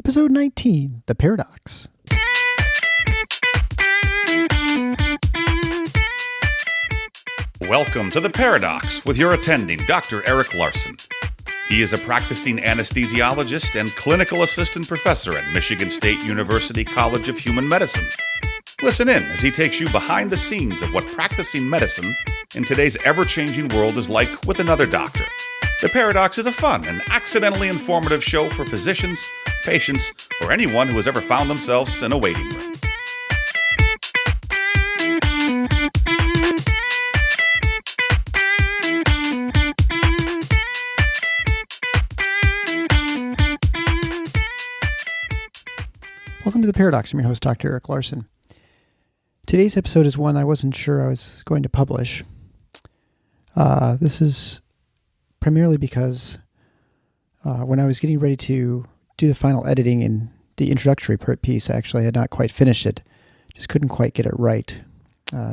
Episode 19, The Paradox. Welcome to The Paradox with your attending, Dr. Eric Larson. He is a practicing anesthesiologist and clinical assistant professor at Michigan State University College of Human Medicine. Listen in as he takes you behind the scenes of what practicing medicine in today's ever-changing world is like with another doctor. The Paradox is a fun and accidentally informative show for physicians, patients, or anyone who has ever found themselves in a waiting room. Welcome to The Paradox. I'm your host, Dr. Eric Larson. Today's episode is one I wasn't sure I was going to publish. This is primarily because when I was getting ready to do the final editing in the introductory piece, I had not quite finished it. Just couldn't quite get it right.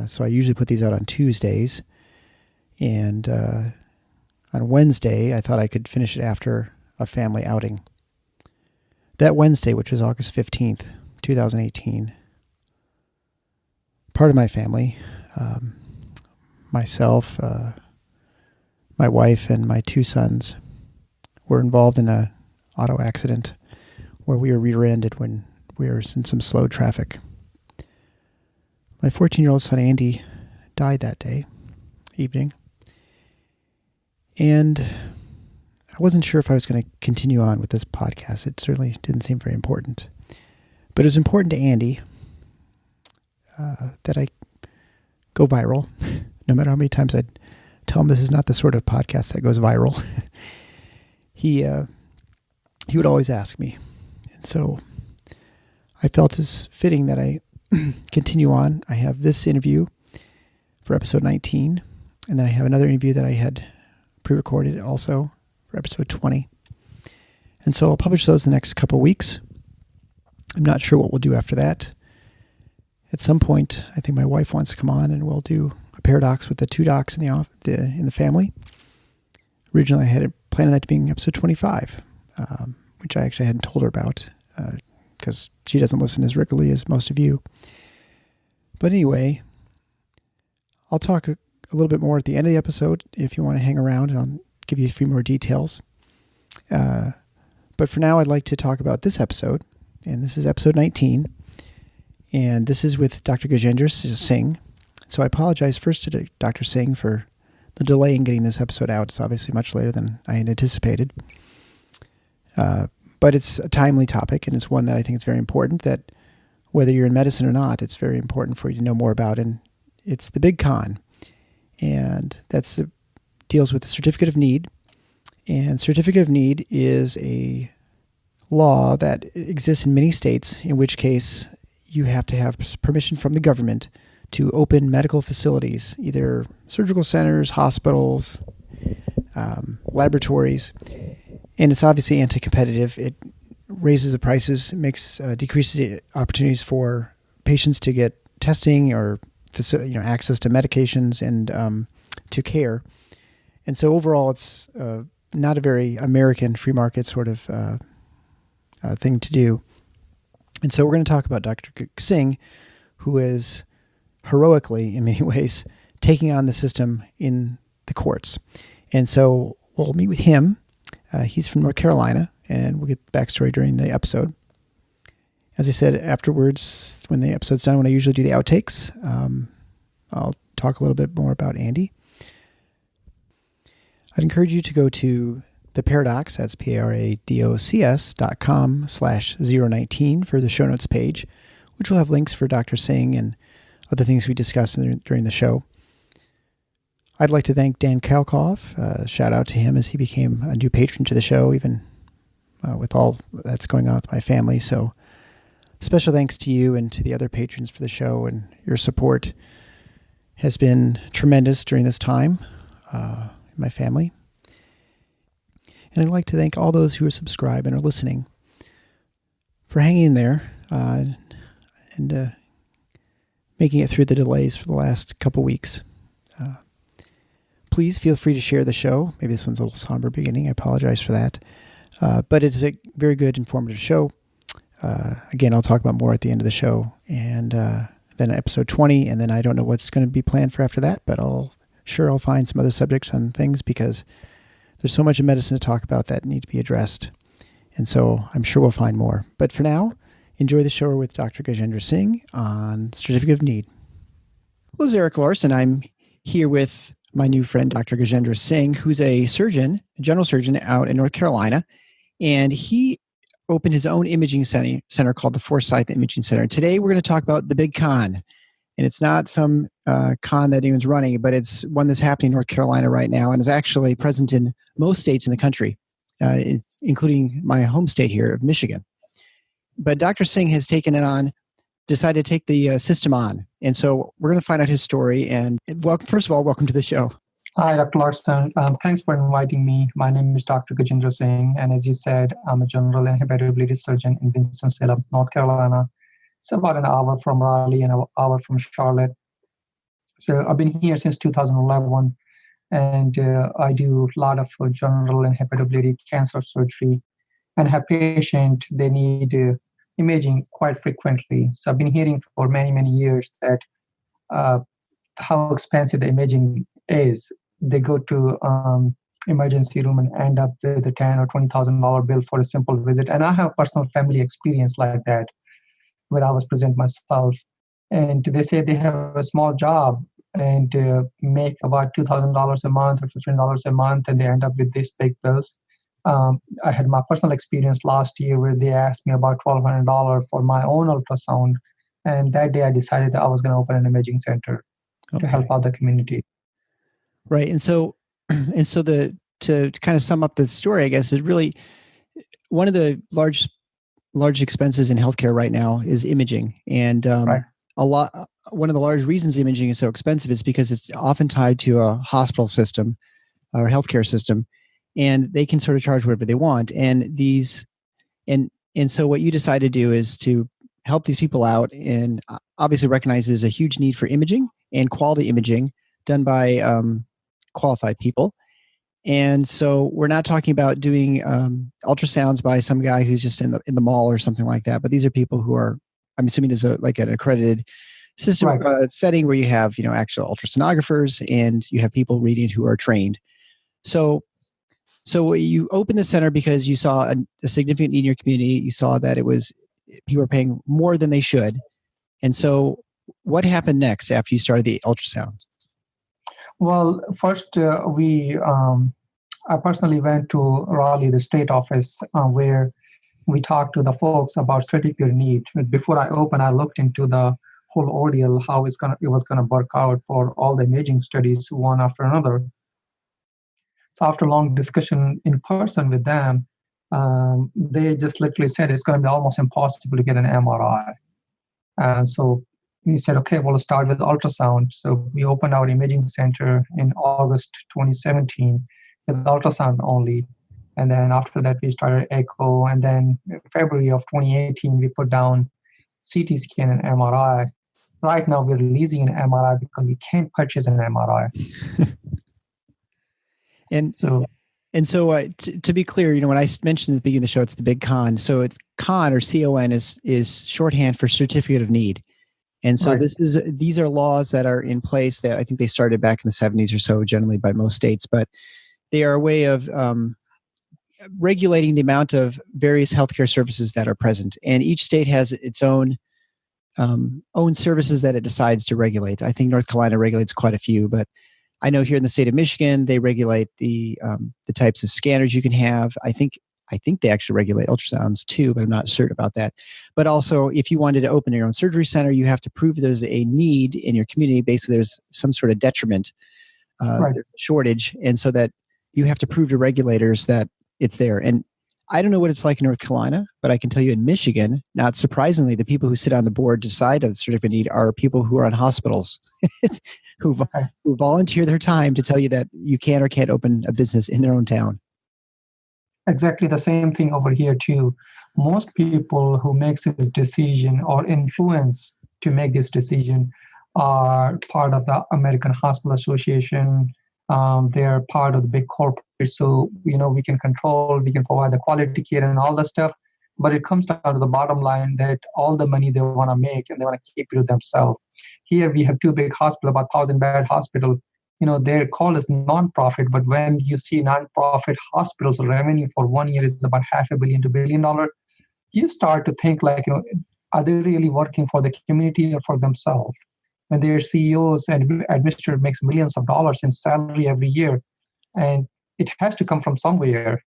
So I usually put these out on Tuesdays. And on Wednesday, I thought I could finish it after a family outing. That Wednesday, which was August 15th, 2018, part of my family, myself, my wife, and my two sons were involved in an auto accident where we were rear-ended when we were in some slow traffic. My 14-year-old son, Andy, died that evening, and I wasn't sure if I was going to continue on with this podcast. It certainly didn't seem very important. But it was important to Andy that I go viral. No matter how many times I'd tell him this is not the sort of podcast that goes viral. He would always ask me. And so I felt it's fitting that I continue on. I have this interview for episode 19. And then I have another interview that I had pre-recorded also for episode 20. And so I'll publish those in the next couple of weeks. I'm not sure what we'll do after that. At some point, I think my wife wants to come on and we'll do a paradox with the two docs in the family. Originally, I had planned that to being episode 25, which I actually hadn't told her about because she doesn't listen as regularly as most of you. But anyway, I'll talk a little bit more at the end of the episode if you want to hang around, and I'll give you a few more details. But for now, I'd like to talk about this episode, and this is episode 19, and this is with Dr. Gejendra Singh. So I apologize first to Dr. Singh for the delay in getting this episode out. It's obviously much later than I had anticipated. But it's a timely topic, and it's one that I think is very important, that whether you're in medicine or not, it's very important for you to know more about, and it's the big con. And that's deals with the certificate of need. And certificate of need is a law that exists in many states, in which case you have to have permission from the government to open medical facilities, either surgical centers, hospitals, laboratories. And it's obviously anti-competitive. It raises the prices, decreases the opportunities for patients to get testing or access to medications and to care. And so overall, it's not a very American free market sort of thing to do. And so we're going to talk about Dr. Singh, who is heroically, in many ways, taking on the system in the courts. And so we'll meet with him. He's from North Carolina, and we'll get the backstory during the episode. As I said, afterwards, when the episode's done, when I usually do the outtakes, I'll talk a little bit more about Andy. I'd encourage you to go to The Paradox, that's paradocs.com/019 for the show notes page, which will have links for Dr. Singh and other things we discussed during the show. I'd like to thank Dan Kalkoff. Shout out to him as he became a new patron to the show, even with all that's going on with my family. So special thanks to you and to the other patrons for the show, and your support has been tremendous during this time in my family. And I'd like to thank all those who are subscribed and are listening for hanging in there and making it through the delays for the last couple weeks. Please feel free to share the show. Maybe this one's a little somber beginning. I apologize for that. But it's a very good, informative show. Again, I'll talk about more at the end of the show, and then episode 20, and then I don't know what's going to be planned for after that, but I'll find some other subjects on things because there's so much in medicine to talk about that need to be addressed. And so I'm sure we'll find more. But for now, enjoy the show with Dr. Gejendra Singh on Certificate of Need. Well, this is Eric Larson. I'm here with my new friend, Dr. Gajendra Singh, who's a general surgeon out in North Carolina. And he opened his own imaging center called the Forsyth Imaging Center. And today we're going to talk about the big con. And it's not some con that anyone's running, but it's one that's happening in North Carolina right now and is actually present in most states in the country, including my home state here of Michigan. But Dr. Singh has taken it on, decided to take the system on. And so we're going to find out his story. And first of all, welcome to the show. Hi, Dr. Larson. Thanks for inviting me. My name is Dr. Gajendra Singh. And as you said, I'm a general and hepatobiliary surgeon in Winston-Salem, North Carolina. It's about an hour from Raleigh and an hour from Charlotte. So I've been here since 2011. And I do a lot of general and hepatobiliary cancer surgery and have patients, they need imaging quite frequently. So I've been hearing for many, many years that how expensive the imaging is. They go to emergency room and end up with a $10,000 or $20,000 bill for a simple visit. And I have personal family experience like that, where I was present myself. And they say they have a small job and make about $2,000 a month or $15 a month, and they end up with these big bills. I had my personal experience last year where they asked me about $1,200 for my own ultrasound. And that day I decided that I was going to open an imaging center to help out the community. Right. And so to kind of sum up the story, I guess, is really one of the large expenses in healthcare right now is imaging. And Right. One of the large reasons imaging is so expensive is because it's often tied to a hospital system or healthcare system, and they can sort of charge whatever they want. And so what you decide to do is to help these people out, and obviously recognize there's a huge need for imaging and quality imaging done by qualified people. And so we're not talking about doing ultrasounds by some guy who's just in the mall or something like that. But these are people who are, I'm assuming there's like an accredited system Right. setting where you have, actual ultrasonographers and you have people reading who are trained. So you opened the center because you saw a significant need in your community. You saw that people were paying more than they should. And so what happened next after you started the ultrasound? Well, first I personally went to Raleigh, the state office, where we talked to the folks about certificate of need. Before I opened, I looked into the whole ordeal, how it was gonna work out for all the imaging studies, one after another. So after long discussion in person with them, they just literally said it's going to be almost impossible to get an MRI. And so we said, okay, we'll start with ultrasound. So we opened our imaging center in August 2017 with ultrasound only. And then after that, we started echo. And then February of 2018, we put down CT scan and MRI. Right now, we're releasing an MRI because we can't purchase an MRI. And so to be clear, when I mentioned at the beginning of the show, it's the big con. So it's con, or CON, is shorthand for certificate of need. And so Right. these are laws that are in place that I think they started back in the 70s or so, generally by most states, but they are a way of regulating the amount of various healthcare services that are present. And each state has its own services that it decides to regulate. I think North Carolina regulates quite a few, but I know here in the state of Michigan, they regulate the types of scanners you can have. I think they actually regulate ultrasounds too, but I'm not certain about that. But also, if you wanted to open your own surgery center, you have to prove there's a need in your community. Basically, there's some sort of detriment, there's a shortage, and so that you have to prove to regulators that it's there. And I don't know what it's like in North Carolina, but I can tell you in Michigan, not surprisingly, the people who sit on the board decide of certificate of need are people who are in hospitals who volunteer their time to tell you that you can or can't open a business in their own town. Exactly the same thing over here too. Most people who make this decision or influence to make this decision are part of the American Hospital Association. They're part of the big corporate. So, we can control, we can provide the quality care and all that stuff. but it comes down to the bottom line that all the money they want to make and they want to keep it to themselves. Here we have two big hospitals, about 1,000-bed hospital. Their call is non-profit, but when you see non-profit hospitals revenue for 1 year is about $500 million to $1 billion, you start to think like, are they really working for the community or for themselves? When their CEOs and administrator makes millions of dollars in salary every year, and it has to come from somewhere.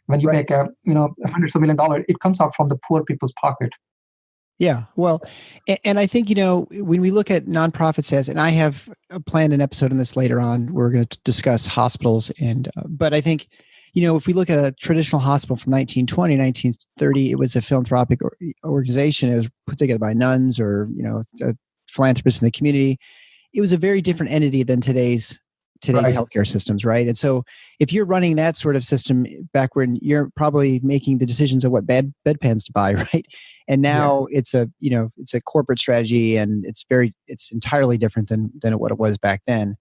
When you make hundreds of $1 million, it comes out from the poor people's pocket. Yeah, well, and I think, when we look at nonprofits and I have planned an episode on this later on, we're going to discuss hospitals. But I think, if we look at a traditional hospital from 1920, 1930, it was a philanthropic organization. It was put together by nuns or, philanthropists in the community. It was a very different entity than today's right. Healthcare systems, right? And so if you're running that sort of system back when you're probably making the decisions of what bedpans to buy, right? And now it's a corporate strategy, and it's entirely different than what it was back then.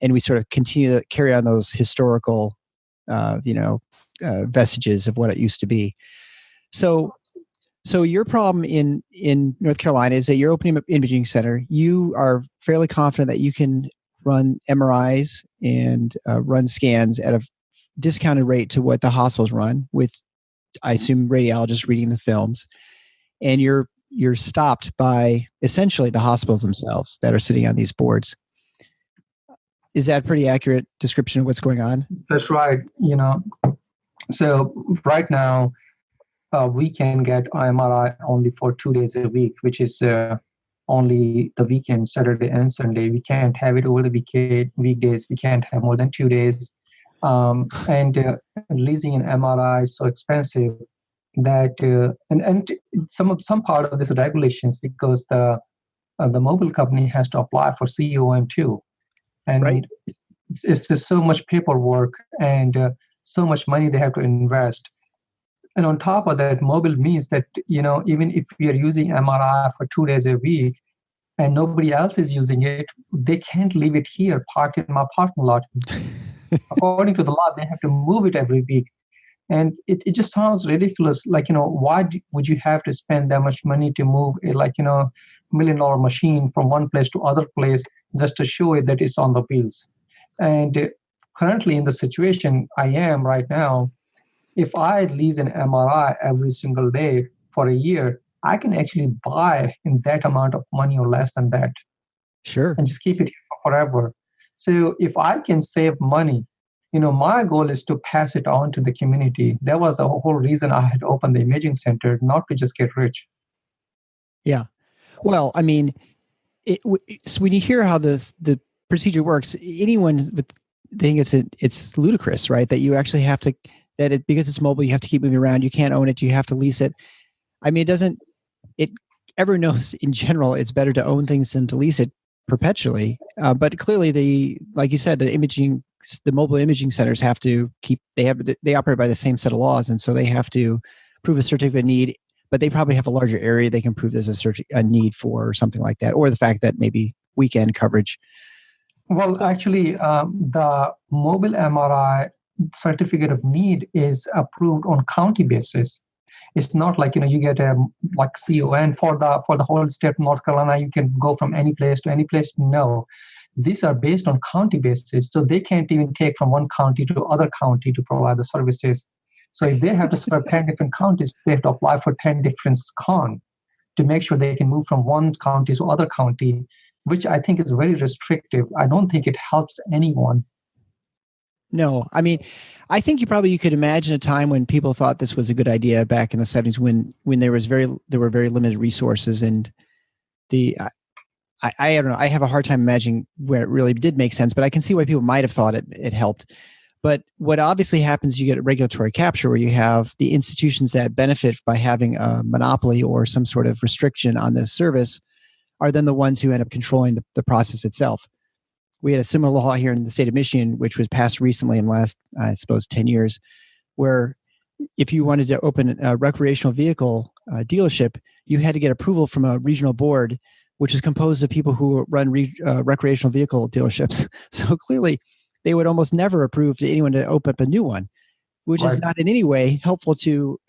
And we sort of continue to carry on those historical, vestiges of what it used to be. So your problem in North Carolina is that you're opening an imaging center. You are fairly confident that you can run MRIs and run scans at a discounted rate to what the hospitals run, with, I assume, radiologists reading the films. And you're stopped by essentially the hospitals themselves that are sitting on these boards. Is that a pretty accurate description of what's going on? That's right. So right now, we can get MRI only for 2 days a week, which is only the weekend, Saturday and Sunday. We can't have it over the weekdays. We can't have more than 2 days. And leasing an MRI is so expensive that and some part of this regulations, because the mobile company has to apply for CON too, and right. It's just so much paperwork and so much money they have to invest. And on top of that, mobile means that, even if we are using MRI for 2 days a week and nobody else is using it, they can't leave it here parked in my parking lot. According to the law, they have to move it every week. And it just sounds ridiculous. Like, why would you have to spend that much money to move a $1 million machine from one place to other place just to show it that it's on the wheels? And currently in the situation I am right now, if I lease an MRI every single day for a year, I can actually buy in that amount of money or less than that. Sure. And just keep it forever. So if I can save money, my goal is to pass it on to the community. That was the whole reason I had opened the imaging center, not to just get rich. Yeah. Well, I mean, so when you hear how the procedure works, anyone would think it's ludicrous, right? That you actually have to, because it's mobile, you have to keep moving around. You can't own it. You have to lease it. I mean, everyone knows in general, it's better to own things than to lease it perpetually. But clearly like you said, the mobile imaging centers have to they operate by the same set of laws. And so they have to prove a certificate of need, but they probably have a larger area they can prove there's a need for, or something like that. Or the fact that maybe weekend coverage. Well, actually, the mobile MRI certificate of need is approved on county basis. It's not like, you get a CON for the whole state of North Carolina. You can go from any place to any place. No, these are based on county basis. So they can't even take from one county to other county to provide the services. So if they have to serve 10 different counties, they have to apply for 10 different SCON to make sure they can move from one county to other county, which I think is very restrictive. I don't think it helps anyone. No, I mean, I think you could imagine a time when people thought this was a good idea back in the 70s when there were very limited resources, and I don't know, I have a hard time imagining where it really did make sense, but I can see why people might have thought it helped. But what obviously happens, you get a regulatory capture where you have the institutions that benefit by having a monopoly or some sort of restriction on this service are then the ones who end up controlling the process itself. We had a similar law here in the state of Michigan, which was passed recently in the last, I suppose, 10 years, where if you wanted to open a recreational vehicle dealership, you had to get approval from a regional board, which is composed of people who run recreational vehicle dealerships. So clearly, they would almost never approve to anyone to open up a new one. which is not in any way helpful to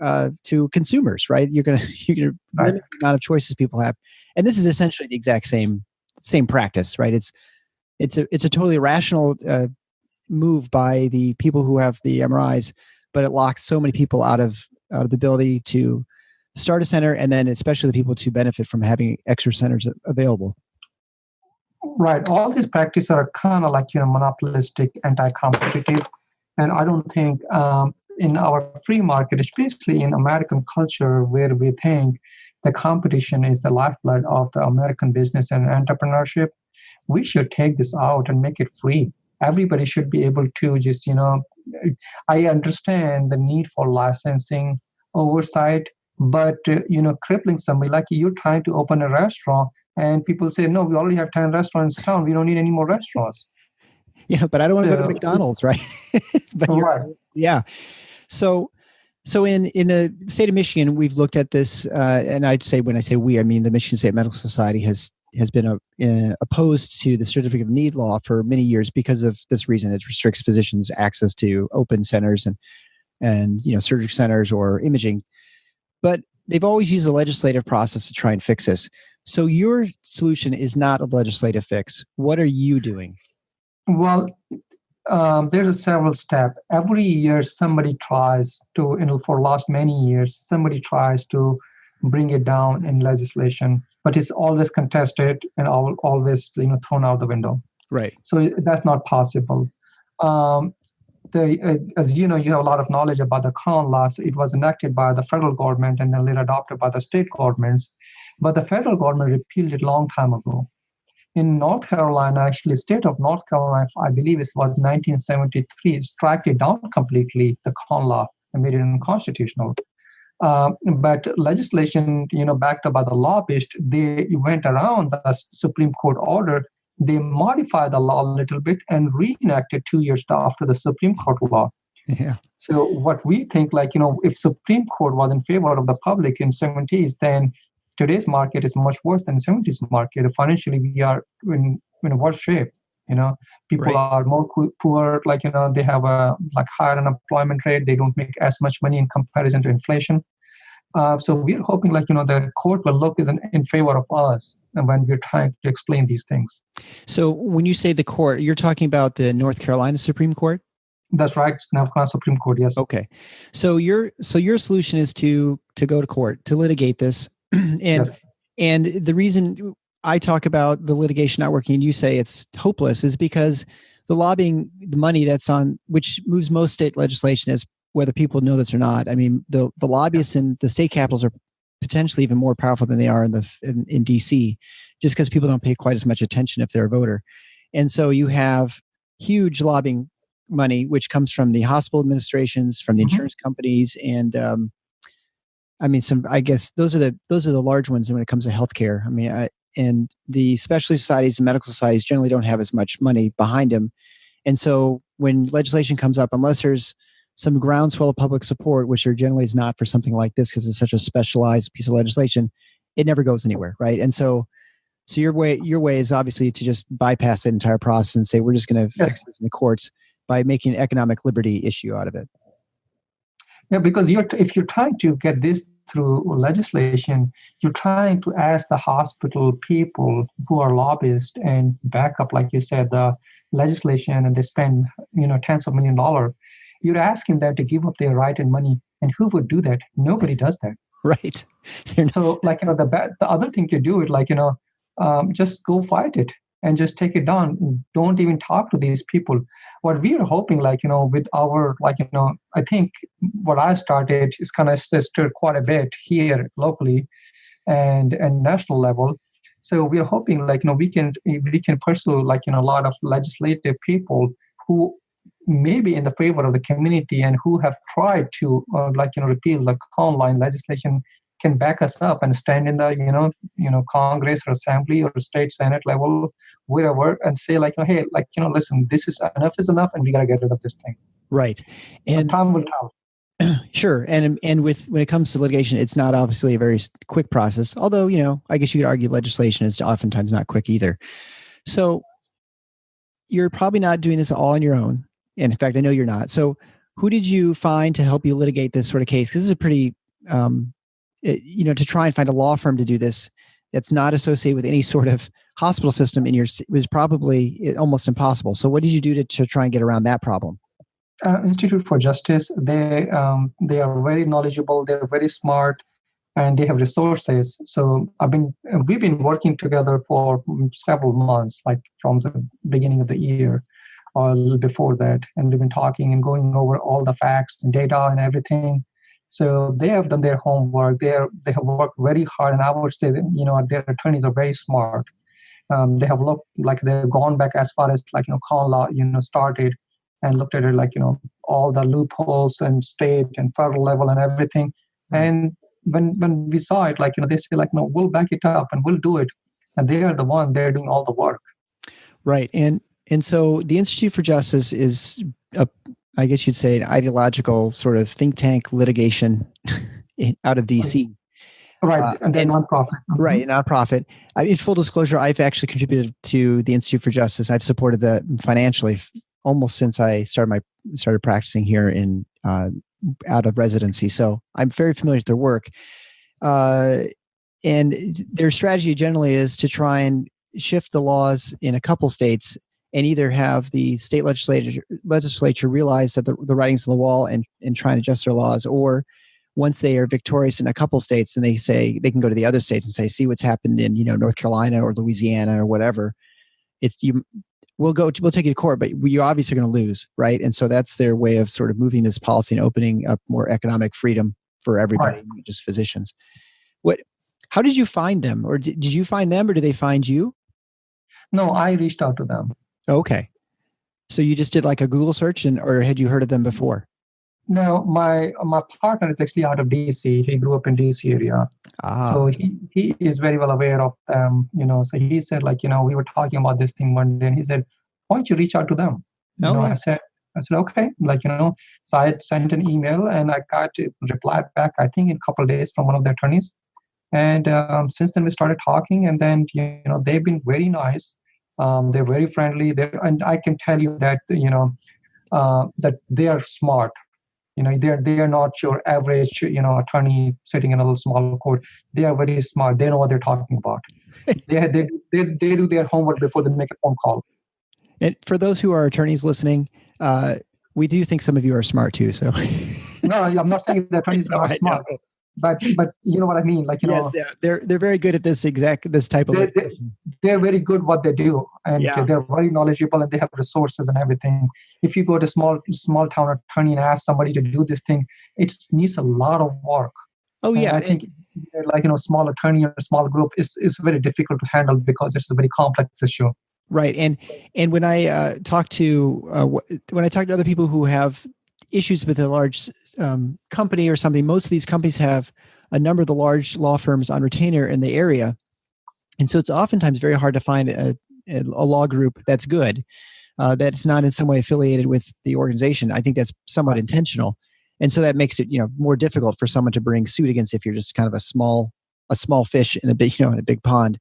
consumers, right? You're gonna limit the amount of choices people have, and this is essentially the exact same practice, right? It's a totally rational move by the people who have the MRIs, but it locks so many people out of the ability to start a center, and then especially the people to benefit from having extra centers available. Right. All these practices are kind of like, monopolistic, anti-competitive. And I don't think in our free market, especially in American culture, where we think the competition is the lifeblood of the American business and entrepreneurship, we should take this out and make it free. Everybody should be able to just, I understand the need for licensing oversight, but, crippling somebody, like you're trying to open a restaurant and people say, no, we already have 10 restaurants in town. We don't need any more restaurants. Yeah, but I don't want to go to McDonald's, right? Right. Yeah. So in the state of Michigan, we've looked at this, and I'd say, when I say we, I mean the Michigan State Medical Society has been opposed to the certificate of need law for many years because of this reason. It restricts physicians' access to open centers and surgery centers or imaging. But they've always used the legislative process to try and fix this. So your solution is not a legislative fix. What are you doing? Well, there's several steps. Every year, somebody tries to, for the last many years, somebody tries to bring it down in legislation, but it's always contested and always, thrown out the window. Right. So that's not possible. As you know, you have a lot of knowledge about the Crown Law. So it was enacted by the federal government and then later adopted by the state governments. But the federal government repealed it a long time ago. In North Carolina, actually, state of North Carolina, I believe it was 1973, struck it down completely, the Crown Law, and made it unconstitutional. But legislation, backed up by the lobbyists, they went around the Supreme Court order. They modified the law a little bit and reenacted 2 years after the Supreme Court law. Yeah. So what we think, if Supreme Court was in favor of the public in 70s, then today's market is much worse than the 70s market. Financially, we are in a worse shape. People are more poor. They have a higher unemployment rate. They don't make as much money in comparison to inflation. So we're hoping, the court will look in favor of us when we're trying to explain these things. So when you say the court, you're talking about the North Carolina Supreme Court? That's right, North Carolina Supreme Court. Yes. Okay. So your solution is to go to court to litigate this, and yes. And the reason I talk about the litigation not working and you say it's hopeless is because the lobbying, the money that's on, which moves most state legislation, is whether people know this or not. I mean, the lobbyists in the state capitals are potentially even more powerful than they are in DC, just because people don't pay quite as much attention if they're a voter. And so you have huge lobbying money, which comes from the hospital administrations, from the insurance companies, and I guess those are the large ones when it comes to healthcare. And the specialty societies and medical societies generally don't have as much money behind them. And so when legislation comes up, unless there's some groundswell of public support, which there generally is not for something like this because it's such a specialized piece of legislation, it never goes anywhere, right? And so your way is obviously to just bypass that entire process and say we're just going to fix this in the courts by making an economic liberty issue out of it. Yeah, because if you're trying to get this through legislation, you're trying to ask the hospital people who are lobbyists and back up, like you said, the legislation, and they spend tens of $millions. You're asking them to give up their right and money, and who would do that? Nobody does that. Right. So, the other thing to do is just go fight it and just take it down. Don't even talk to these people. What we are hoping, with our, I think what I started is kind of stirred quite a bit here locally and national level. So we are hoping, we can pursue, a lot of legislative people who may be in the favor of the community and who have tried to, repeal the online legislation, can back us up and stand in the, Congress or Assembly or state Senate level, wherever, and say hey, listen, enough is enough, and we got to get rid of this thing. Right. And time will tell. Sure. And when it comes to litigation, it's not obviously a very quick process, although, I guess you could argue legislation is oftentimes not quick either. So you're probably not doing this all on your own. And in fact, I know you're not. So who did you find to help you litigate this sort of case? Because this is a pretty, to try and find a law firm to do this that's not associated with any sort of hospital system was probably almost impossible. So what did you do to try and get around that problem? Institute for Justice, they are very knowledgeable, they're very smart, and they have resources. So we've been working together for several months, like from the beginning of the year or a little before that. And we've been talking and going over all the facts and data and everything. So they have done their homework. They have worked very hard, and I would say that, their attorneys are very smart. They have looked like they've gone back as far as common law, started, and looked at it all the loopholes and state and federal level and everything. Right. And when we saw it, they say no, we'll back it up and we'll do it. And they are the one, they're doing all the work. Right. And so the Institute for Justice is, I guess you'd say, an ideological sort of think tank litigation out of DC. Right. And they're nonprofit. Right. Nonprofit. In full disclosure, I've actually contributed to the Institute for Justice. I've supported that financially almost since I started practicing here in out of residency. So I'm very familiar with their work. And their strategy generally is to try and shift the laws in a couple states and either have the state legislature realize that the writing's on the wall and try and adjust their laws, or once they are victorious in a couple states and they say they can go to the other states and say, see what's happened in North Carolina or Louisiana or whatever. We'll take you to court, but you obviously are going to lose, right? And so that's their way of sort of moving this policy and opening up more economic freedom for everybody, right. Not just physicians. How did you find them, or did you find them, or did they find you? No, I reached out to them. Okay, so you just did like a Google search, or had you heard of them before? No, my partner is actually out of DC. He grew up in DC area. So he is very well aware of them, So he said, we were talking about this thing one day, and he said, why don't you reach out to them? I said, okay, So I had sent an email, and I got a reply back, I think in a couple of days, from one of the attorneys. And since then we started talking, and then they've been very nice. They're very friendly. And I can tell you that that they are smart. They are not your average attorney sitting in a little small court. They are very smart. They know what they're talking about. they do their homework before they make a phone call. And for those who are attorneys listening, we do think some of you are smart too. So no, I'm not saying the attorneys are not smart. But you know what I mean, yes, they're very good at this type of. They're very good what they do, and they're very knowledgeable, and they have resources and everything. If you go to small town attorney and ask somebody to do this thing, it needs a lot of work. Oh yeah, and I think small attorney or a small group is very difficult to handle because it's a very complex issue. Right, and when I talk to other people who have issues with a large company or something, most of these companies have a number of the large law firms on retainer in the area. And so it's oftentimes very hard to find a law group that's good, that's not in some way affiliated with the organization. I think that's somewhat intentional. And so that makes it, more difficult for someone to bring suit against if you're just kind of a small fish in a big, in a big pond.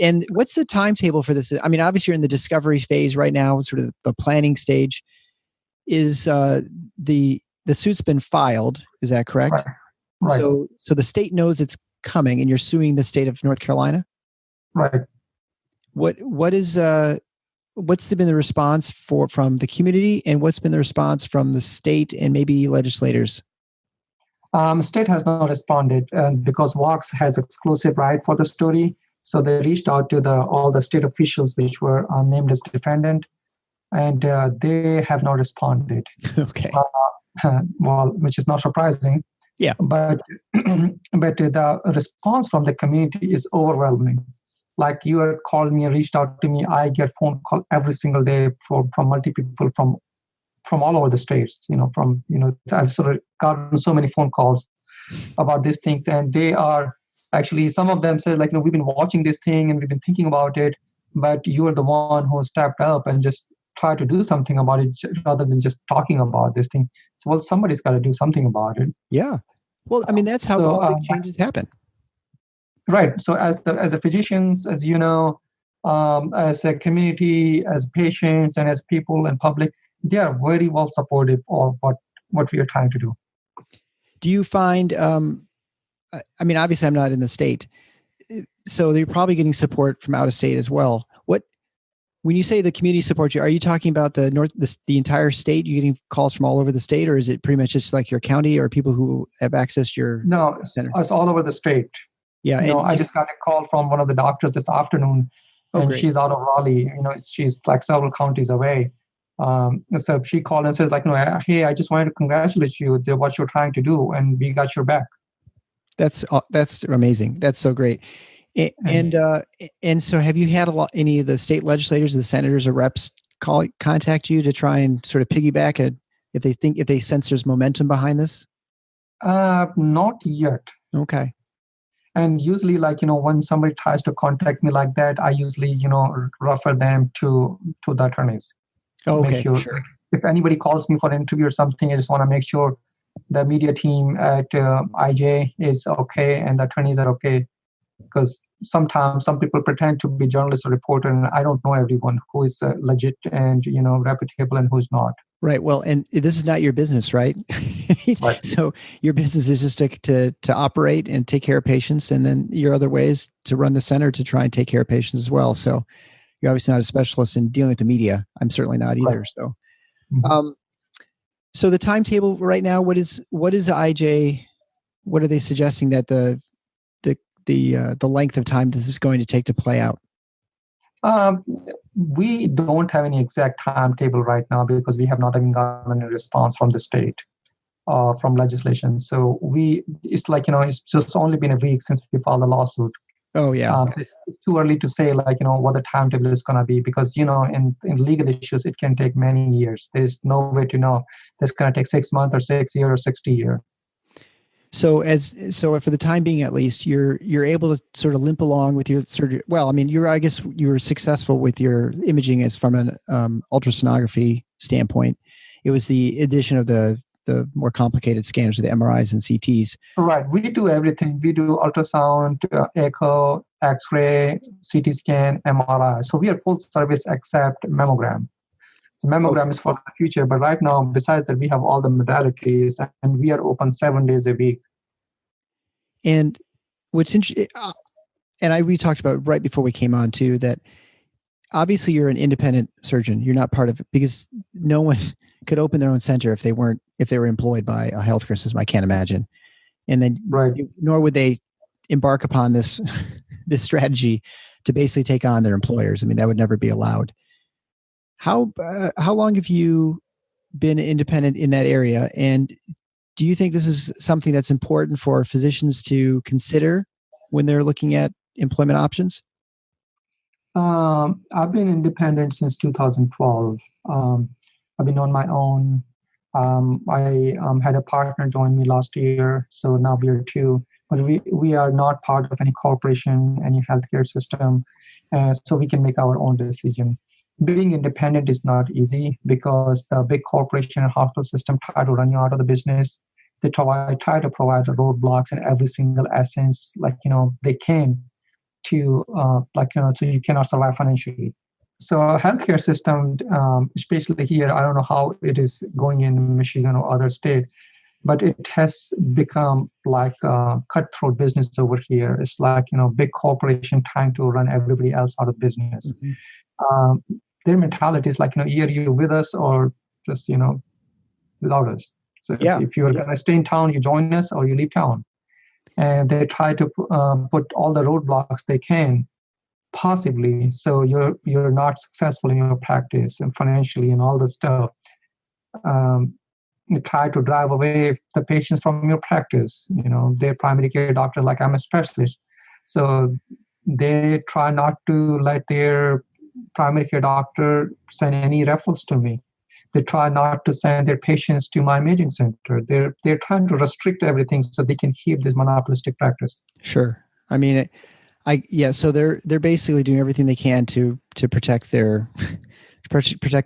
And what's the timetable for this? I mean, obviously you're in the discovery phase right now, sort of the planning stage. Is the suit's been filed? Is that correct? Right. So the state knows it's coming, and you're suing the state of North Carolina. Right. What's been the response from the community, and what's been the response from the state and maybe legislators? State has not responded because Vox has exclusive right for the story. So they reached out to all the state officials which were named as defendant. And they have not responded. Okay. Which is not surprising. Yeah. But the response from the community is overwhelming. Like you had called me and reached out to me. I get phone call every single day from multiple people from all over the states. I've sort of gotten so many phone calls about these things, and they are actually, some of them said we've been watching this thing and we've been thinking about it, but you are the one who stepped up and just try to do something about it rather than just talking about this thing. So, somebody's got to do something about it. Yeah. Well, I mean, that's how all big changes happen. Right. So as a physicians, as as a community, as patients, and as people and public, they are very well supportive of what we are trying to do. Do you find, I mean, obviously I'm not in the state, so they're probably getting support from out of state as well. When you say the community supports you, are you talking about the entire state? You getting calls from all over the state, or is it pretty much just like your county or people who have accessed your No, center? it's all over the state. Yeah. I just got a call from one of the doctors this afternoon, and great. she's out of Raleigh. She's like several counties away. So she called and says, like, hey, I just wanted to congratulate you on what you're trying to do, and we got your back. That's amazing. That's so great. And so have you had any of the state legislators, the senators or reps contact you to try and sort of piggyback if they sense there's momentum behind this? Not yet. Okay. And usually, like, when somebody tries to contact me like that, I usually, refer them to the attorneys. Oh, okay. Make sure, sure. If anybody calls me for an interview or something, I just want to make sure the media team at IJ is okay and the attorneys are okay. Because sometimes some people pretend to be journalists or reporter, and I don't know everyone who is legit and reputable and who's not. Right. Well, and this is not your business, right? Right. So your business is just to operate and take care of patients, and then your other ways to run the center to try and take care of patients as well. So you're obviously not a specialist in dealing with the media. I'm certainly not either. Right. So, so the timetable right now, what is IJ? What are they suggesting that the length of time this is going to take to play out? We don't have any exact timetable right now because we have not even gotten a response from the state, from legislation. So it's like, it's just only been a week since we filed the lawsuit. Oh, yeah. It's too early to say, like, what the timetable is going to be because, in legal issues, it can take many years. There's no way to know. It's going to take 6 months or 6 years or 60 years. So for the time being, at least, you're able to sort of limp along with your surgery. Well, I mean, I guess you were successful with your imaging as from an ultrasonography standpoint. It was the addition of the more complicated scanners, the MRIs and CTs. Right. We do everything. We do ultrasound, echo, X-ray, CT scan, MRI. So we are full service except mammogram. So mammogram is for the future, but right now, besides that, we have all the modalities, and we are open 7 days a week. And what's interesting, and we talked about right before we came on too, that obviously you're an independent surgeon. You're not part of it because no one could open their own center if they were employed by a healthcare system. I can't imagine. And then, nor would they embark upon this strategy to basically take on their employers. I mean, that would never be allowed. How long have you been independent in that area? And do you think this is something that's important for physicians to consider when they're looking at employment options? I've been independent since 2012. I've been on my own. I had a partner join me last year, so now we are two. But we are not part of any corporation, any healthcare system, so we can make our own decision. Being independent is not easy because the big corporation and hospital system try to run you out of the business. They try to provide the roadblocks in every single essence, they can to, so you cannot survive financially. So healthcare system, especially here, I don't know how it is going in Michigan or other state, but it has become like a cutthroat business over here. It's like, big corporation trying to run everybody else out of business. Mm-hmm. Their mentality is like, either you're with us or just, without us. So if you're going to stay in town, you join us or you leave town. And they try to put all the roadblocks they can, possibly, so you're not successful in your practice and financially and all this stuff. They try to drive away the patients from your practice. Their primary care doctor, like, I'm a specialist. So they try not to let their primary care doctor send any referrals to me. They try not to send their patients to my imaging center. They're trying to restrict everything so they can keep this monopolistic practice. Sure. I mean, so they're basically doing everything they can to protect their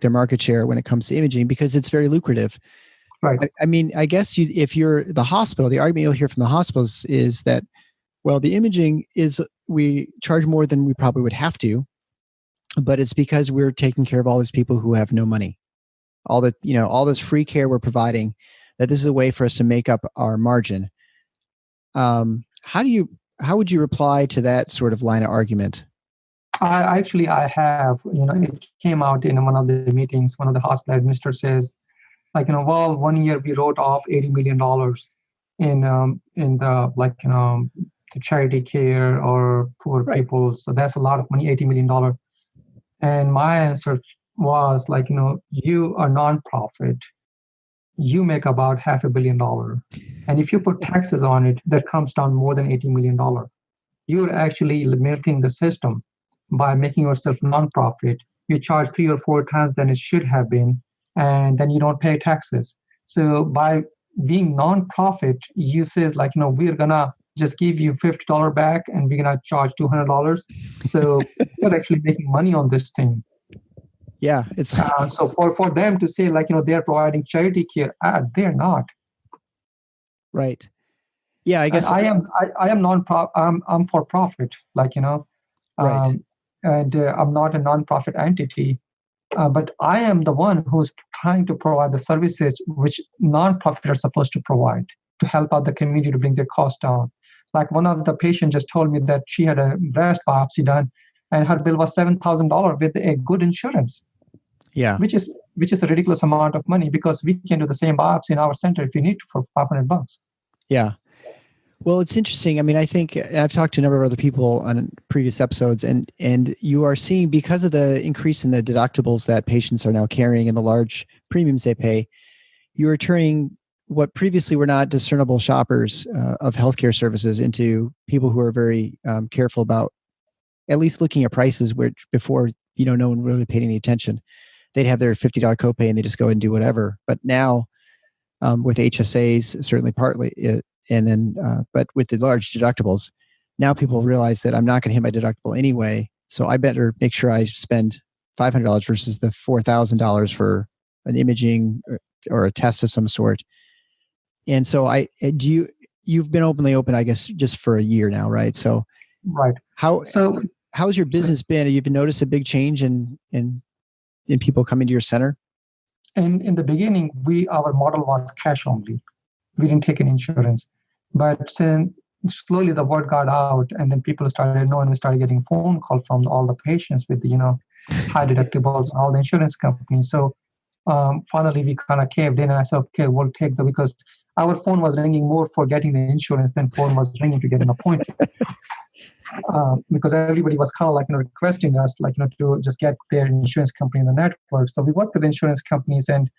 market share when it comes to imaging because it's very lucrative. Right. I mean, I guess if you're the hospital, the argument you'll hear from the hospitals is that, well, the imaging we charge more than we probably would have to, but it's because we're taking care of all these people who have no money. all the, all this free care we're providing, that this is a way for us to make up our margin. How would you reply to that sort of line of argument? I have, it came out in one of the meetings. One of the hospital administrators says, well, 1 year we wrote off $80 million in the charity care or poor people. So that's a lot of money, $80 million. And my answer was you are nonprofit. You make about $500 million. And if you put taxes on it, that comes down more than $80 million. You're actually milking the system by making yourself nonprofit. You charge 3 or 4 times than it should have been, and then you don't pay taxes. So by being nonprofit, you says we're gonna just give you $50 back and we're gonna charge $200. So you're actually making money on this thing. Yeah, it's so for them to say they're providing charity care, they're not. Right. Yeah, I guess and I am non-profit. I'm for profit, right. And I'm not a non-profit entity. But I am the one who's trying to provide the services which non-profit are supposed to provide to help out the community to bring their costs down. Like one of the patients just told me that she had a breast biopsy done, and her bill was $7,000 with a good insurance. Yeah, which is a ridiculous amount of money, because we can do the same biopsy in our center if we need to for $500. Yeah. Well, it's interesting. I mean, I think I've talked to a number of other people on previous episodes, and you are seeing, because of the increase in the deductibles that patients are now carrying and the large premiums they pay, you are turning what previously were not discernible shoppers of healthcare services into people who are very careful about at least looking at prices, which before, no one really paid any attention. They'd have their $50 copay and they just go and do whatever. But now with HSAs, certainly partly, and then, but with the large deductibles, now people realize that I'm not going to hit my deductible anyway. So I better make sure I spend $500 versus the $4,000 for an imaging or a test of some sort. And so you've been open, I guess, just for a year now, right? So right. How's your business been? Have you noticed a big change in people coming to your center? In the beginning, our model was cash only. We didn't take any insurance. But slowly the word got out, and then people started knowing. We started getting phone calls from all the patients with high deductibles and all the insurance companies. So finally we kind of caved in, and I said, okay, we'll take because our phone was ringing more for getting the insurance than phone was ringing to get an appointment. Because everybody was kind of requesting us to just get their insurance company in the network. So we work with insurance companies, and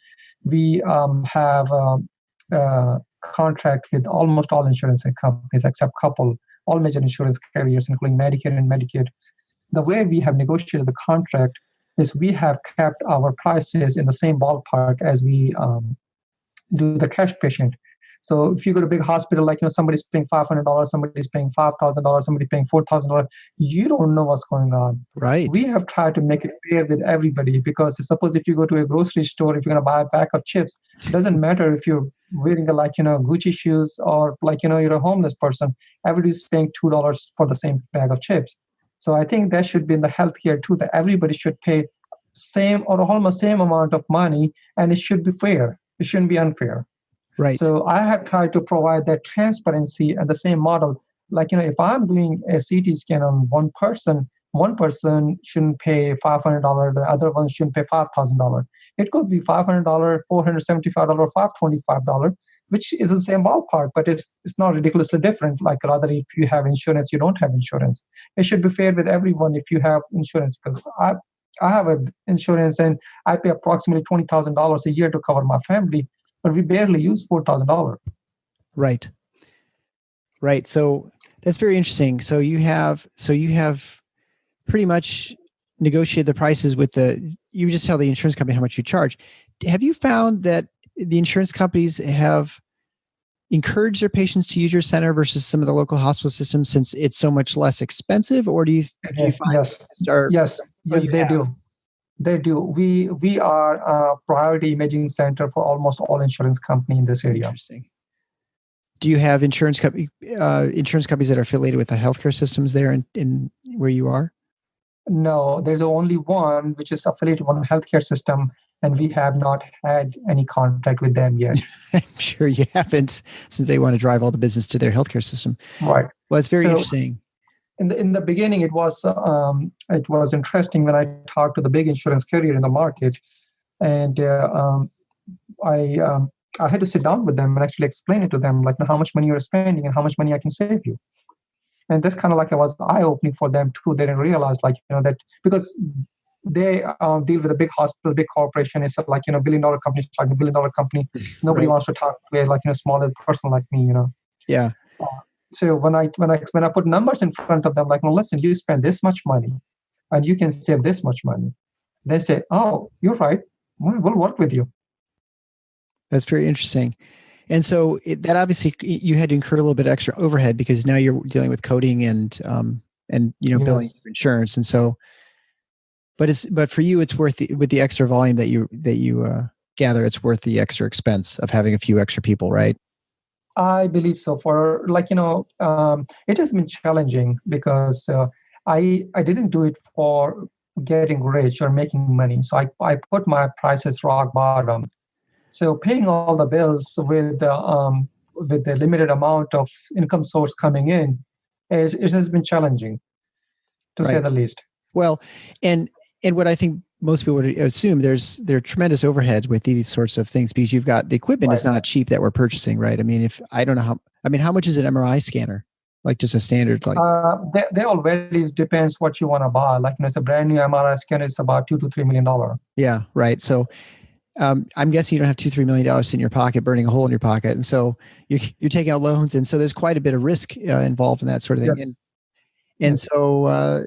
we have a contract with almost all insurance companies except all major insurance carriers, including Medicare and Medicaid. The way we have negotiated the contract is we have kept our prices in the same ballpark as we do the cash patient. So if you go to a big hospital, somebody's paying $500, somebody's paying $5,000, somebody's paying $4,000, you don't know what's going on. Right. We have tried to make it fair with everybody, because suppose if you go to a grocery store, if you're going to buy a pack of chips, it doesn't matter if you're wearing Gucci shoes or you're a homeless person. Everybody's paying $2 for the same bag of chips. So I think that should be in the healthcare too, that everybody should pay same or almost same amount of money, and it should be fair. It shouldn't be unfair. Right. So I have tried to provide that transparency and the same model. If I'm doing a CT scan on one person shouldn't pay $500, the other one shouldn't pay $5,000. It could be $500, $475, $525, which is the same ballpark, but it's not ridiculously different. Rather, if you have insurance, you don't have insurance. It should be fair with everyone if you have insurance, because I have an insurance and I pay approximately $20,000 a year to cover my family, but we barely use $4,000. Right. Right. So that's very interesting. So you have pretty much negotiated the prices with you just tell the insurance company how much you charge. Have you found that the insurance companies have encouraged their patients to use your center versus some of the local hospital systems, since it's so much less expensive? Or do you find yes, they do. They do. We are a priority imaging center for almost all insurance companies in this area. Interesting. Do you have insurance companies that are affiliated with the healthcare systems there in where you are? No, there's only one which is affiliated with one healthcare system, and we have not had any contact with them yet. I'm sure you haven't, since they want to drive all the business to their healthcare system. Right. Well, it's very interesting. In the beginning, it was interesting when I talked to the big insurance carrier in the market, and I had to sit down with them and actually explain it to them, like how much money you're spending and how much money I can save you. And this kind of like it was eye-opening for them too. They didn't realize that because they deal with a big hospital, big corporation. It's like $1 billion company talking $1 billion company. Nobody wants to talk to a smaller person like me. Yeah. So when I put numbers in front of them, like, no, listen, you spend this much money, and you can save this much money. They say, oh, you're right. We'll work with you. That's very interesting. And so that obviously you had to incur a little bit extra overhead because now you're dealing with coding and billing for insurance. And so, but for you, it's worth with the extra volume that you gather, it's worth the extra expense of having a few extra people, right? I believe so. For it has been challenging because I didn't do it for getting rich or making money. So I put my prices rock bottom. So paying all the bills with the limited amount of income source coming in, it has been challenging, to say the least. Well, and what I think most people would assume there are tremendous overheads with these sorts of things because you've got the equipment is not cheap that we're purchasing, right? I mean, how much is an MRI scanner? Like just a standard, like they all varies, depends what you want to buy. Like it's a brand new MRI scanner, it's about $2 to $3 million. Yeah, right. So I'm guessing you don't have $2-3 million in your pocket, burning a hole in your pocket, and so you're taking out loans, and so there's quite a bit of risk involved in that sort of thing. Yes. And so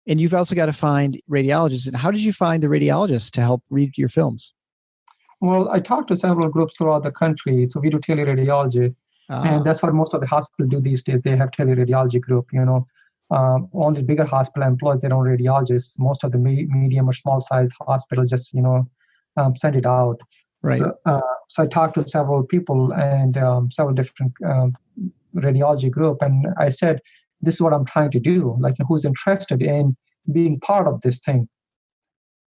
and you've also got to find radiologists. And how did you find the radiologists to help read your films? Well, I talked to several groups throughout the country, so we do teleradiology. And that's what most of the hospitals do these days. They have teleradiology group, only bigger hospital employs their own radiologists. Most of the medium or small size hospital just, send it out. Right. So I talked to several people and several different radiology group. And I said, this is what I'm trying to do. Like, who's interested in being part of this thing?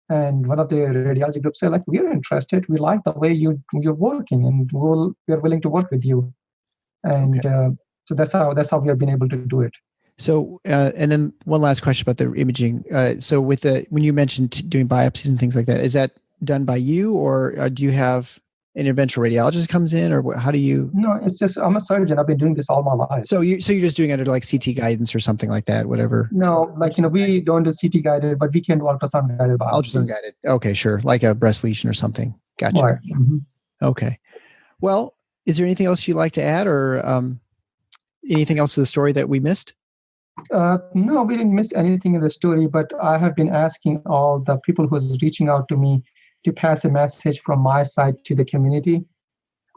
And one of the radiology groups said, like, we're interested. We like the way you're working, and we're willing to work with you. And so that's how we have been able to do it. So, and then one last question about the imaging. So when you mentioned doing biopsies and things like that, is that done by you, or do you have an interventional radiologist comes in, or how do you? No, it's just, I'm a surgeon. I've been doing this all my life. So you're just doing it under like CT guidance or something like that, whatever. No, we don't do CT guided, but we can do ultrasound guided biopsies. Ultrasound guided. Okay, sure. Like a breast lesion or something. Gotcha. Right. Mm-hmm. Okay. Well, is there anything else you'd like to add, or anything else to the story that we missed? No, we didn't miss anything in the story, but I have been asking all the people who is reaching out to me to pass a message from my side to the community.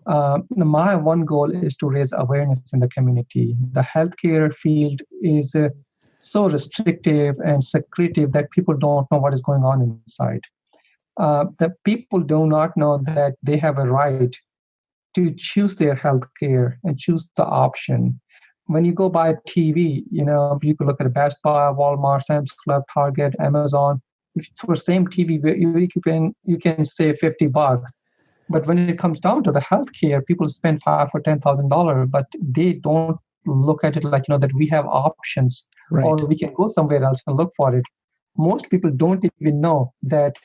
My one goal is to raise awareness in the community. The healthcare field is so restrictive and secretive that people don't know what is going on inside. The people do not know that they have a right to choose their healthcare and choose the option. When you go buy a TV, you can look at Best Buy, Walmart, Sam's Club, Target, Amazon. For the same TV, you can save $50. But when it comes down to the healthcare, people spend $5,000 or $10,000, but they don't look at it like that we have options, right, or we can go somewhere else and look for it. Most people don't even know that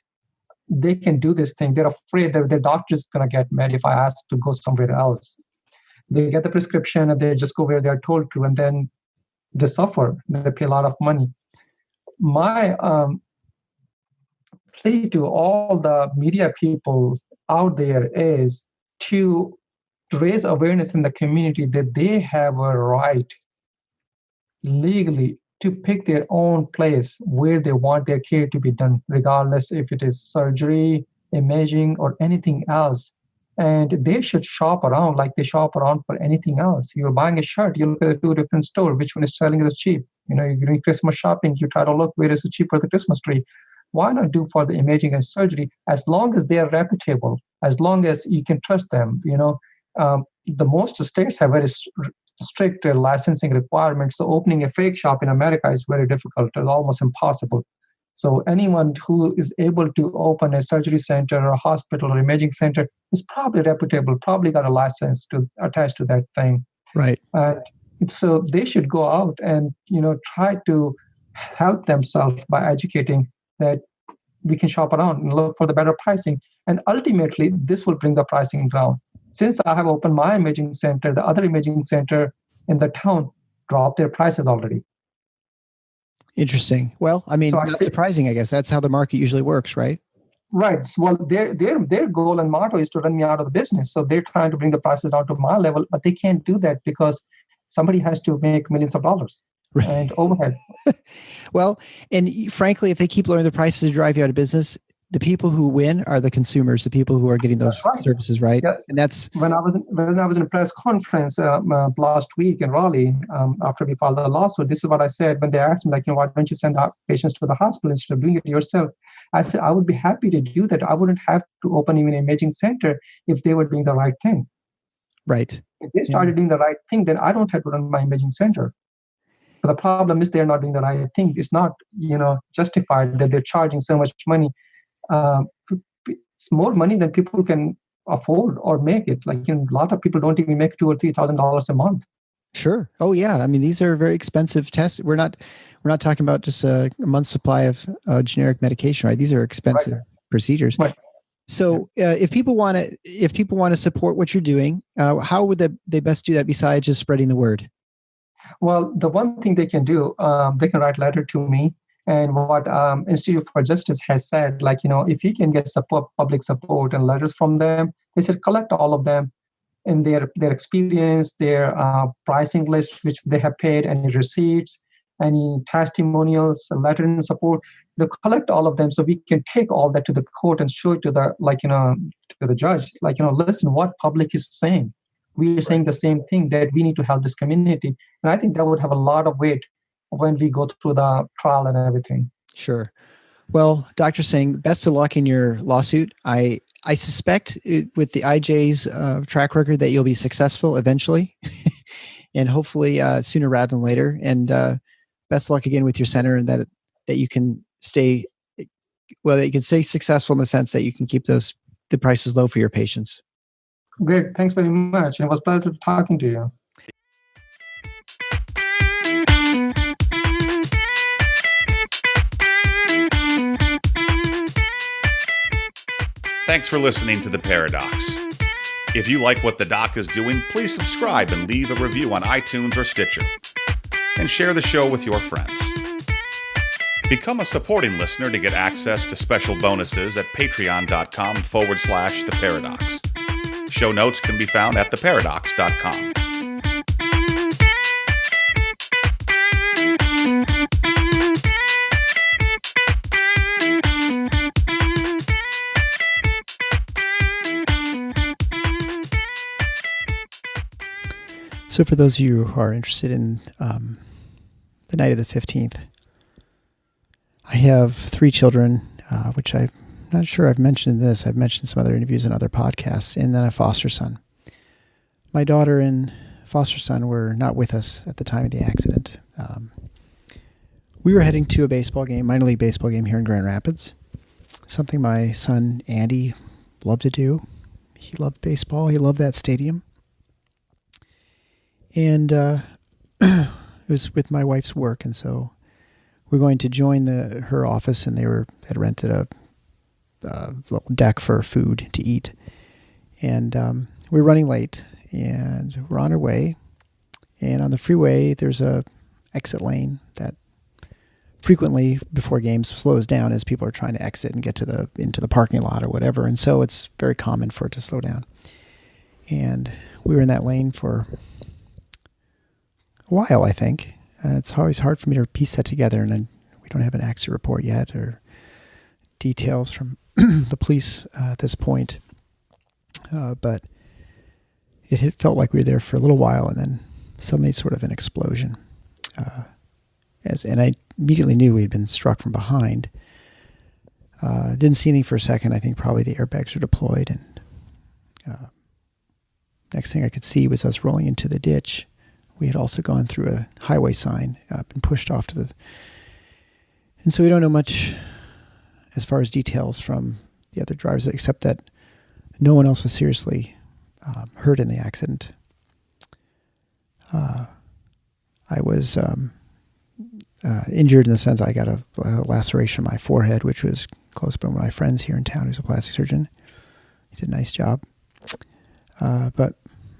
they can do this thing. They're afraid that their doctor is going to get mad if I ask to go somewhere else. They get the prescription and they just go where they're told to, and then they suffer. They pay a lot of money. My plea to all the media people out there is to raise awareness in the community that they have a right legally to pick their own place where they want their care to be done, regardless if it is surgery, imaging, or anything else. And they should shop around like they shop around for anything else. You're buying a shirt, you look at 2 different stores, which one is selling it as cheap? You're doing Christmas shopping, you try to look where is it cheaper, the Christmas tree. Why not do for the imaging and surgery, as long as they are reputable, as long as you can trust them? The most states have very strict licensing requirements. So opening a fake shop in America is very difficult. It's almost impossible. So anyone who is able to open a surgery center or a hospital or imaging center is probably reputable, probably got a license to attach to that thing. Right. So they should go out and try to help themselves by educating that we can shop around and look for the better pricing. And ultimately, this will bring the pricing down. Since I have opened my imaging center, the other imaging center in the town dropped their prices already. Interesting. Well, I mean, not surprising, I guess. That's how the market usually works, right? Right. Well, their goal and motto is to run me out of the business. So they're trying to bring the prices down to my level, but they can't do that because somebody has to make millions of dollars and overhead. Well, and frankly, if they keep lowering the prices to drive you out of business, the people who win are the consumers, the people who are getting those services, right? Yeah. And that's when I was in a press conference last week in Raleigh after we filed the lawsuit. This is what I said when they asked me, like, why don't you send out patients to the hospital instead of doing it yourself? I said I would be happy to do that. I wouldn't have to open even an imaging center if they were doing the right thing. Right. If they started doing the right thing, then I don't have to run my imaging center. But the problem is they're not doing the right thing. It's not justified that they're charging so much money. It's more money than people can afford or make it. Like a lot of people don't even make $2,000 or $3,000 a month. Sure. Oh yeah. I mean, these are very expensive tests. We're not talking about just a month's supply of generic medication, right? These are expensive procedures. Right. So if people want to support what you're doing, how would they best do that besides just spreading the word? Well, the one thing they can do, they can write a letter to me. And what Institute for Justice has said, if you can get public support and letters from them, they said collect all of them in their experience, their pricing list, which they have paid, any receipts, any testimonials, a letter in support. They collect all of them so we can take all that to the court and show it to the judge. Listen, what public is saying. We are saying the same thing, that we need to help this community. And I think that would have a lot of weight when we go through the trial and everything. Sure. Well, Dr. Singh, best of luck in your lawsuit. I suspect with the IJ's track record that you'll be successful eventually and hopefully sooner rather than later. And best of luck again with your center, and that you can stay successful in the sense that you can keep the prices low for your patients. Great. Thanks very much. It was a pleasure talking to you. Thanks for listening to The Paradox. If you like what the doc is doing, please subscribe and leave a review on iTunes or Stitcher. And share the show with your friends. Become a supporting listener to get access to special bonuses at patreon.com/theparadox. Show notes can be found at theparadox.com. So for those of you who are interested in the night of the 15th, I have 3 children, which I'm not sure I've mentioned this. I've mentioned some other interviews and other podcasts, and then a foster son. My daughter and foster son were not with us at the time of the accident. We were heading to a baseball game, minor league baseball game here in Grand Rapids, something my son Andy loved to do. He loved baseball. He loved that stadium. And it was with my wife's work, and so we're going to join her office, and they had rented a little deck for food to eat. And we're running late, and we're on our way. And on the freeway, there's a exit lane that frequently before games slows down as people are trying to exit and get into the parking lot or whatever. And so it's very common for it to slow down. And we were in that lane for a while, I think. It's always hard for me to piece that together, and we don't have an accident report yet or details from the police at this point. But it had felt like we were there for a little while, and then suddenly sort of an explosion. And I immediately knew we had been struck from behind. Didn't see anything for a second. I think probably the airbags were deployed, and next thing I could see was us rolling into the ditch. We had also gone through a highway sign, been pushed off to And so we don't know much as far as details from the other drivers, except that no one else was seriously hurt in the accident. I was injured in the sense I got a laceration in my forehead, which was close by one of my friends here in town who's a plastic surgeon. He did a nice job. But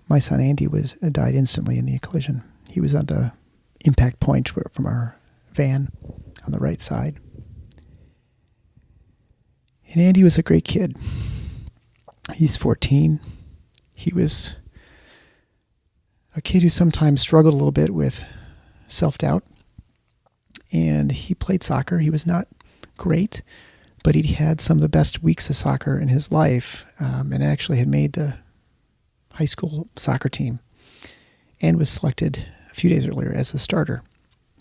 my son Andy died instantly in the collision. He was at the impact point from our van on the right side. And Andy was a great kid. He's 14. He was a kid who sometimes struggled a little bit with self-doubt. And he played soccer. He was not great, but he had some of the best weeks of soccer in his life, and actually had made the high school soccer team and was selected a few days earlier as a starter,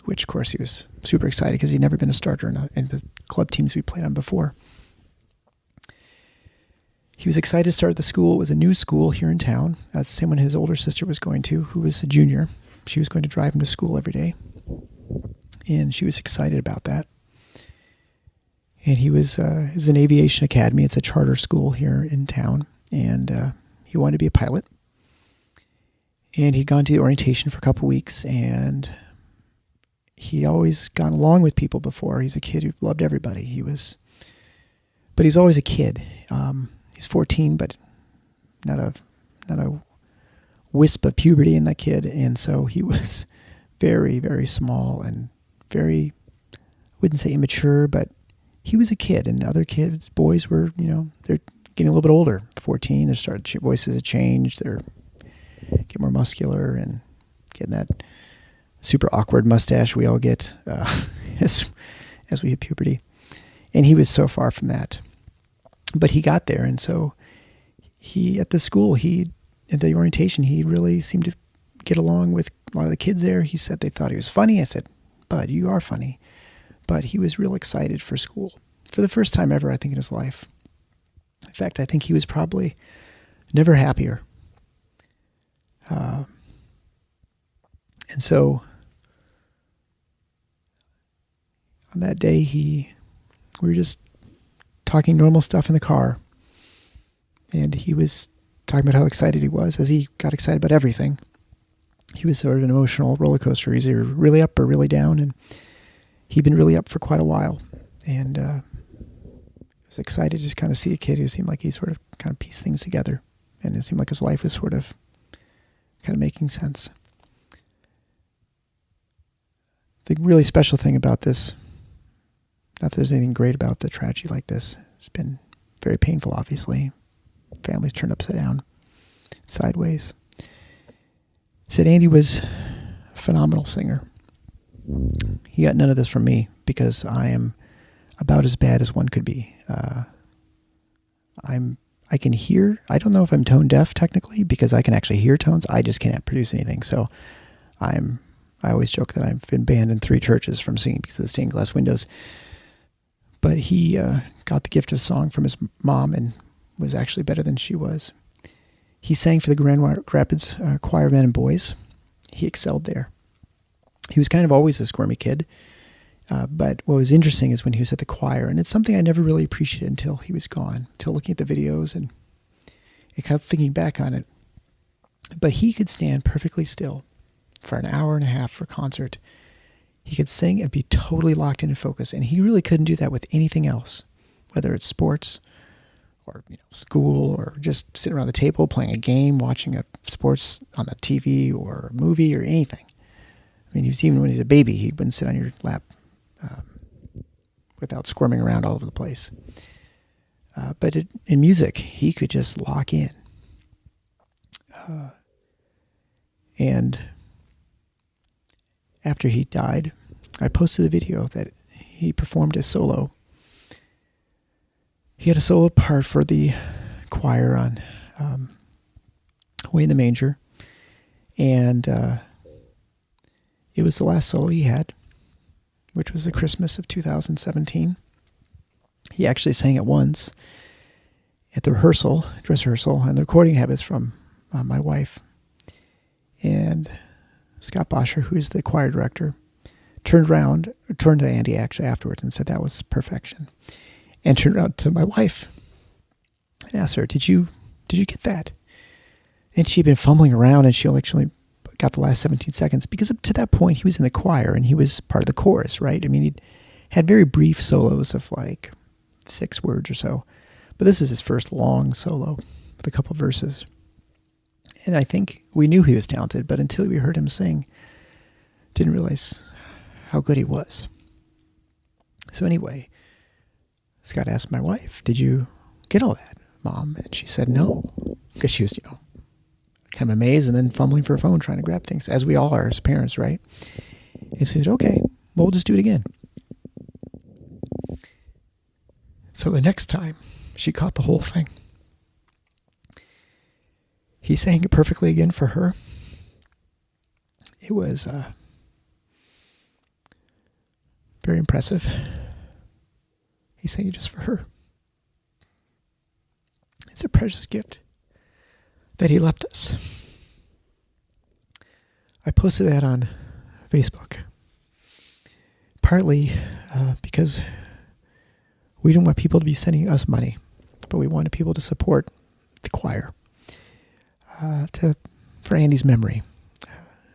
which, of course, he was super excited because he'd never been a starter in the club teams we played on before. He was excited to start the school. It was a new school here in town. That's the same one his older sister was going to, who was a junior. She was going to drive him to school every day, and she was excited about that. And it was an aviation academy. It's a charter school here in town, and he wanted to be a pilot. And he'd gone to the orientation for a couple weeks, and he'd always gone along with people before. He's a kid who loved everybody. But he's always a kid. He's 14, but not a wisp of puberty in that kid. And so he was very, very small and very, I wouldn't say immature, but he was a kid. And other kids, boys were, they're getting a little bit older. 14, their voices have changed. They're getting more muscular and getting that super awkward mustache we all get as we hit puberty. And he was so far from that. But he got there, and so at the school, at the orientation, he really seemed to get along with a lot of the kids there. He said they thought he was funny. I said, "Bud, you are funny." But he was real excited for school for the first time ever, I think, in his life. In fact, I think he was probably never happier. And so on that day, we were just talking normal stuff in the car, and he was talking about how excited he was, as he got excited about everything. He was sort of an emotional roller coaster. He's either really up or really down, and he'd been really up for quite a while, and I was excited to just kind of see a kid who seemed like he sort of kind of pieced things together, and it seemed like his life was sort of kind of making sense. The really special thing about this, not that there's anything great about the tragedy like this, it's been very painful, obviously. Families turned upside down, sideways. Said Andy was a phenomenal singer. He got none of this from me because I am about as bad as one could be. I can hear. I don't know if I'm tone deaf technically because I can actually hear tones. I just can't produce anything. So I always joke that I've been banned in 3 churches from singing because of the stained glass windows. But he got the gift of song from his mom and was actually better than she was. He sang for the Grand Rapids Choir of Men and Boys. He excelled there. He was kind of always a squirmy kid. But what was interesting is when he was at the choir, and it's something I never really appreciated until he was gone, until looking at the videos and kind of thinking back on it. But he could stand perfectly still for an hour and a half for a concert. He could sing and be totally locked in and focused, and he really couldn't do that with anything else, whether it's sports or school or just sitting around the table playing a game, watching a sports on the TV or a movie or anything. I mean, even when he's a baby, he wouldn't sit on your lap without squirming around all over the place. But in music, he could just lock in. And after he died, I posted a video that he performed a solo. He had a solo part for the choir on Way in the Manger. And it was the last solo he had, which was the Christmas of 2017. He actually sang it once at the rehearsal, dress rehearsal, and the recording habits from my wife. And Scott Bosher, who's the choir director, turned to Andy actually afterwards and said that was perfection. And turned around to my wife and asked her, did you get that? And she'd been fumbling around, and she actually got the last 17 seconds, because up to that point he was in the choir and he was part of the chorus, right? I mean, he'd had very brief solos of like 6 words or so, but this is his first long solo with a couple verses. And I think we knew he was talented, but until we heard him sing, didn't realize how good he was. So anyway, Scott asked my wife, did you get all that, Mom? And she said no, because she was, kind of amazed and then fumbling for her phone trying to grab things, as we all are as parents, right? And she said, okay, well, we'll just do it again. So the next time, she caught the whole thing. He sang it perfectly again for her. It was very impressive. He sang it just for her. It's a precious gift that he left us. I posted that on Facebook, partly because we didn't want people to be sending us money, but we wanted people to support the choir for Andy's memory.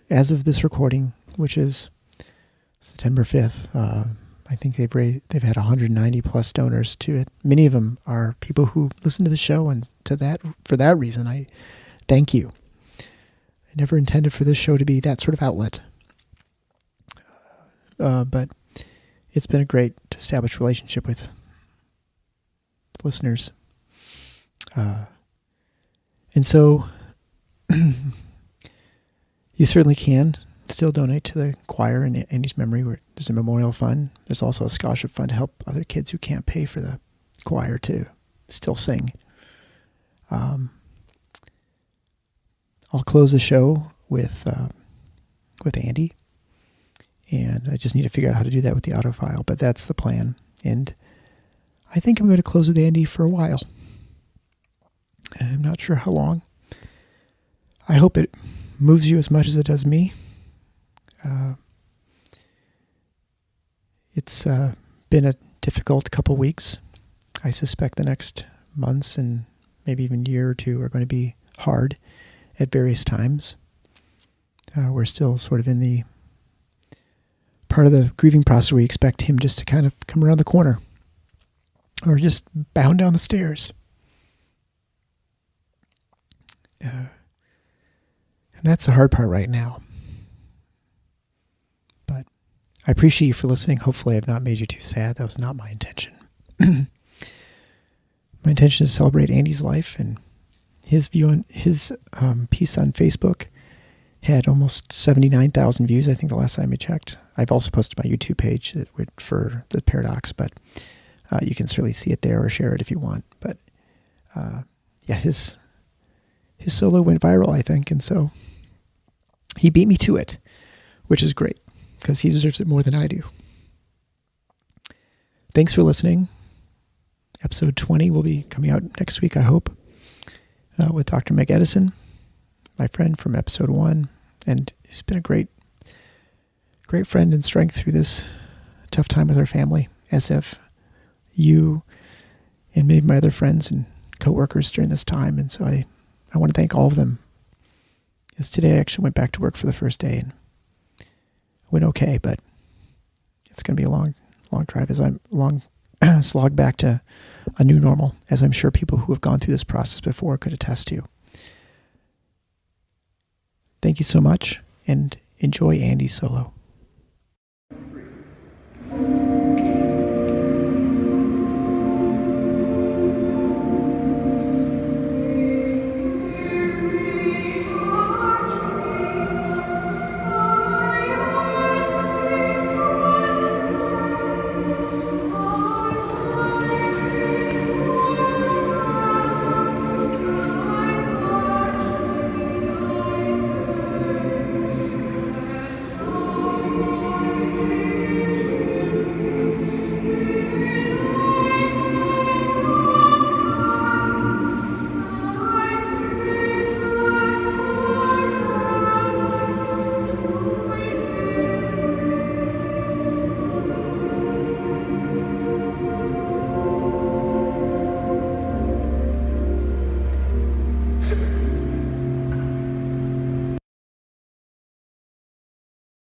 As of this recording, which is September 5th, I think they've had 190 plus donors to it. Many of them are people who listen to the show, and for that reason, I thank you. I never intended for this show to be that sort of outlet, but it's been a great established relationship with listeners, and so you certainly can still donate to the choir in Andy's memory. Where there's a memorial fund. There's also a scholarship fund to help other kids who can't pay for the choir to still sing. I'll close the show with Andy, and I just need to figure out how to do that with the audio file, but that's the plan. And I think I'm going to close with Andy for a while. I'm not sure how long. I hope it moves you as much as it does me. It's been a difficult couple weeks. I suspect the next months and maybe even year or two are going to be hard at various times. We're still sort of in the part of the grieving process where we expect him just to kind of come around the corner or just bound down the stairs. And that's the hard part right now. But I appreciate you for listening. Hopefully I've not made you too sad. That was not my intention. My intention is to celebrate Andy's life, and his view on his piece on Facebook had almost 79,000 views, I think, the last time I checked. I've also posted my YouTube page for the Paradox, but you can certainly see it there or share it if you want. But his solo went viral, I think, and so he beat me to it, which is great because he deserves it more than I do. Thanks for listening. Episode 20 will be coming out next week, I hope, with Dr. Meg Edison, my friend from episode 1, and he's been a great friend and strength through this tough time with our family, as have you and many of my other friends and coworkers during this time. And so I want to thank all of them. Because today I actually went back to work for the first day and went okay, but it's going to be a long drive as I'm slog back to a new normal, as I'm sure people who have gone through this process before could attest to. Thank you so much, and enjoy Andy's solo.